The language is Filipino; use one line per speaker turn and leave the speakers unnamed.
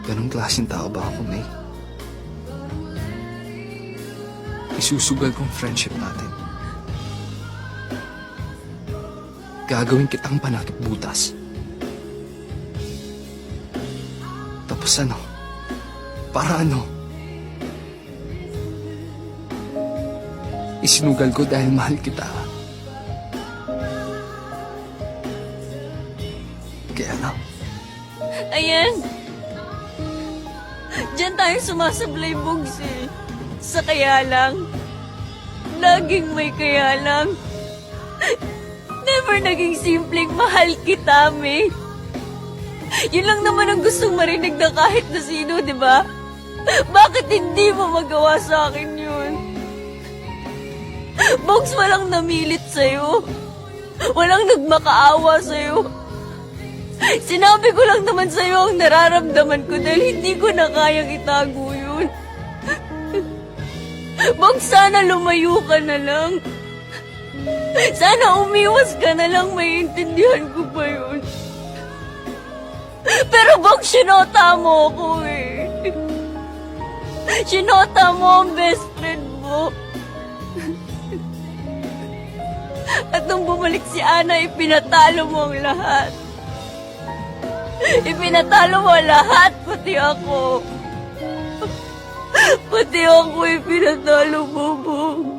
Ganong klaseng tao ba ako, May? Isusugal kong friendship natin. Gagawin kitang panakip butas. Tapos ano? Para ano? Isinugal ko dahil mahal kita. Kaya lang.
Ayan. Diyan tayo sumasablay, Bugs eh. Sa kaya lang. Laging may kaya lang. Never naging simpleng mahal kita, May. Yun lang naman ang gustong marinig na kahit na sino, di ba? Bakit hindi mo magawa sa akin yun? Bugs, walang namilit sa'yo. Walang nagmakaawa sa'yo. Sinabi ko lang naman sa'yo ang nararamdaman ko dahil hindi ko na kayang itago yun. Bugs, sana lumayo ka na lang. Sana umiwas ka na lang, maiintindihan ko pa yun. Pero Bugs, sinota mo ako eh. Sinota mo ang best friend mo. At nung bumalik si Ana, ipinatalo mo ang lahat. Ipinatalo mo lahat, pati ako. Pati ako ipinatalo mo, Bugs.